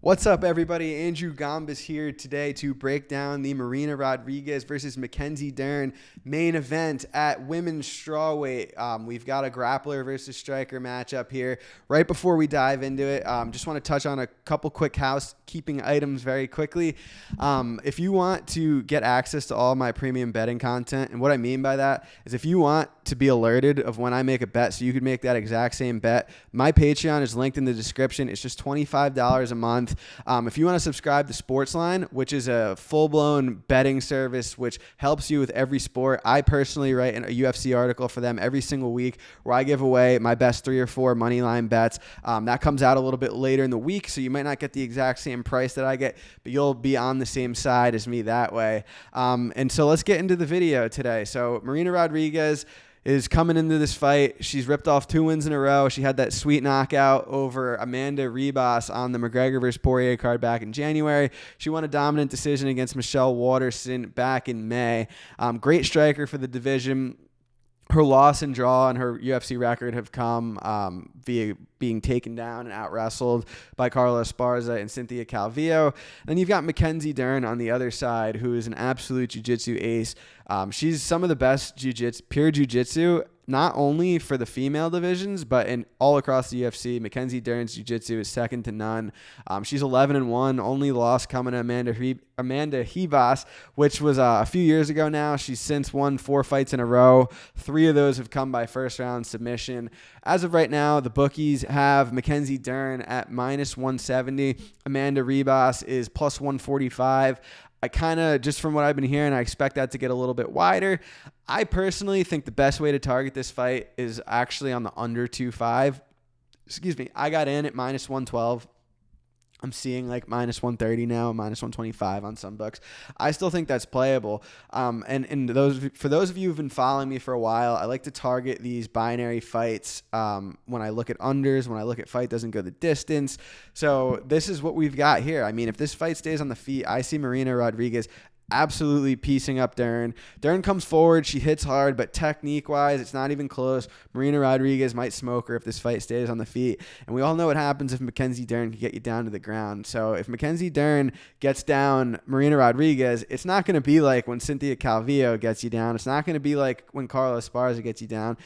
What's up, everybody? Andrew Gombis here today to break down the Marina Rodriguez versus Mackenzie Dern main event at women's strawweight. We've got a grappler versus striker matchup here. Right before we dive into it, just want to touch on a couple quick housekeeping items very quickly. If you want to get access to all my premium betting content, and what I mean by that is if you want to be alerted of when I make a bet so you could make that exact same bet, my Patreon is linked in the description. It's just $25 a month. If you want to subscribe to Sportsline, which is a full-blown betting service which helps you with every sport, I personally write a UFC article for them every single week where I give away my best 3 or 4 money line bets. That comes out a little bit later in the week, so you might not get the exact same price that I get, but you'll be on the same side as me that way. And so let's get into the video today. So Marina Rodriguez is coming into this fight. She's ripped off 2 wins in a row. She had that sweet knockout over Amanda Ribas on the McGregor versus Poirier card back in January. She won a dominant decision against Michelle Waterson back in May. Great striker for the division. Her loss and draw on her UFC record have come via being taken down and out-wrestled by Carla Esparza and Cynthia Calvillo. Then you've got Mackenzie Dern on the other side, who is an absolute jiu-jitsu ace. She's some of the best pure jiu-jitsu, not only for the female divisions, but in all across the UFC. Mackenzie Dern's jiu-jitsu is second to none. She's 11-1, only loss coming to Amanda Ribas, which was a few years ago now. She's since won 4 fights in a row. 3 of those have come by first-round submission. As of right now, the bookies have Mackenzie Dern at -170. Amanda Ribas is +145. I kind of, just from what I've been hearing, I expect that to get a little bit wider. I personally think the best way to target this fight is actually on the under 2.5. Excuse me. I got in at -112. I'm seeing like -130 now, -125 on some books. I still think that's playable. For those of you who've been following me for a while, I like to target these binary fights when I look at unders, when I look at fight doesn't go the distance. So this is what we've got here. I mean, if this fight stays on the feet, I see Marina Rodriguez absolutely piecing up Dern. Dern comes forward. She hits hard, but technique-wise, it's not even close. Marina Rodriguez might smoke her if this fight stays on the feet. And we all know what happens if Mackenzie Dern can get you down to the ground. So if Mackenzie Dern gets down Marina Rodriguez, it's not going to be like when Cynthia Calvillo gets you down. It's not going to be like when Carla Esparza gets you down.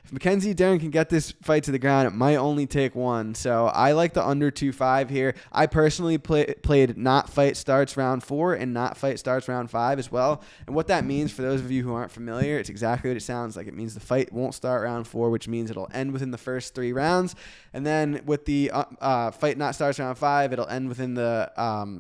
If Mackenzie Dern can get this fight to the ground, it might only take one. So I like the under 2.5 here. I personally played not fight starts round 4 and not fight starts round 5 as well. And what that means for those of you who aren't familiar, it's exactly what it sounds like. It means the fight won't start round 4, which means it'll end within the first 3 rounds. And then with the fight not starts round 5, it'll end within the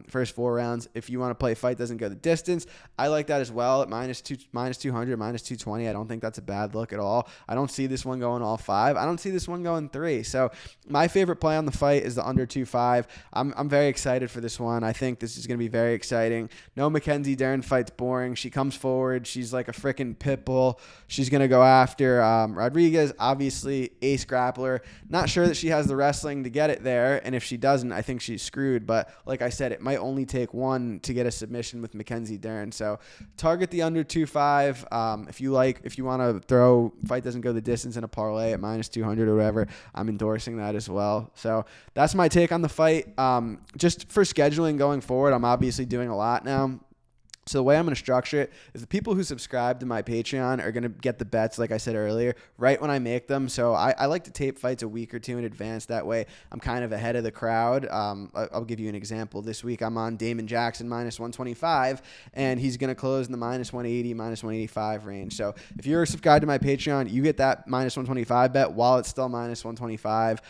first 4 rounds. If you want to play fight doesn't go the distance, I like that as well at -200, -220. I don't think that's a bad look at all. I don't see this one going all 5. I don't see this one going 3. So my favorite play on the fight is the under 2.5. I'm very excited for this one. I think this is going to be very exciting. No Mackenzie Dern fight's boring. She comes forward. She's like a freaking pit bull. She's going to go after Rodriguez, obviously ace grappler. Not sure that she has the wrestling to get it there, and if she doesn't, I think she's screwed. But like I said, it might only take one to get a submission with Mackenzie Dern. So target the under 2.5. If you want to throw fight doesn't go the distance in a parlay at -200 or whatever, I'm endorsing that as well. So that's my take on the fight. Just for scheduling going forward, I'm obviously doing a lot now. So the way I'm going to structure it is the people who subscribe to my Patreon are going to get the bets, like I said earlier, right when I make them. So I like to tape fights a week or 2 in advance. That way I'm kind of ahead of the crowd. I'll give you an example. This week I'm on Damon Jackson -125, and he's going to close in the -180, -185 range. So if you're subscribed to my Patreon, you get that -125 bet while it's still -125.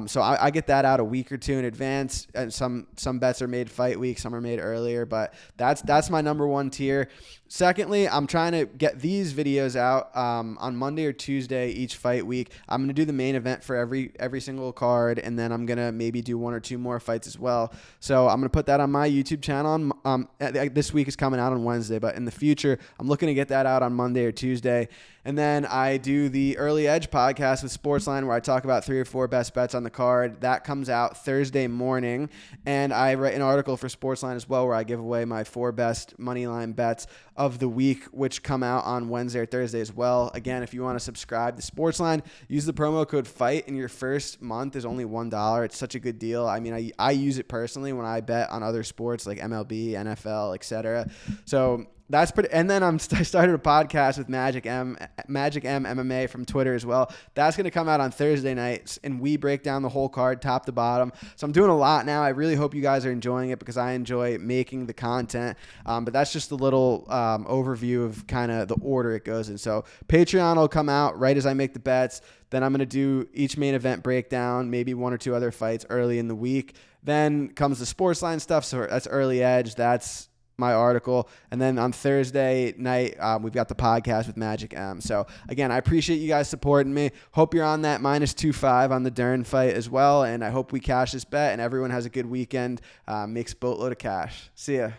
So I get that out a week or 2 in advance. And some bets are made fight week, some are made earlier, but that's my number 1 tier. Secondly, I'm trying to get these videos out on Monday or Tuesday each fight week. I'm going to do the main event for every single card, and then I'm going to maybe do 1 or 2 more fights as well. So I'm going to put that on my YouTube channel. This week is coming out on Wednesday, but in the future, I'm looking to get that out on Monday or Tuesday. And then I do the Early Edge podcast with Sportsline where I talk about 3 or 4 best bets on the card. That comes out Thursday morning. And I write an article for Sportsline as well where I give away my 4 best money money line bets of the week, which come out on Wednesday or Thursday as well. Again, if you want to subscribe to Sportsline, use the promo code FIGHT, and your first month is only $1. It's such a good deal. I mean, I use it personally when I bet on other sports like MLB, NFL, etc. So that's pretty. And then I started a podcast with Magic M MMA from Twitter as well. That's going to come out on Thursday nights, and we break down the whole card top to bottom. So I'm doing a lot now. I really hope you guys are enjoying it because I enjoy making the content. But that's just a little overview of kind of the order it goes in. So Patreon will come out right as I make the bets. Then I'm going to do each main event breakdown, maybe one or two other fights early in the week. Then comes the Sportsline stuff. So that's Early Edge. That's my article. And then on Thursday night, we've got the podcast with Magic M. So again, I appreciate you guys supporting me. Hope you're on that -2.5 on the Dern fight as well. And I hope we cash this bet and everyone has a good weekend. Makes a boatload of cash. See ya.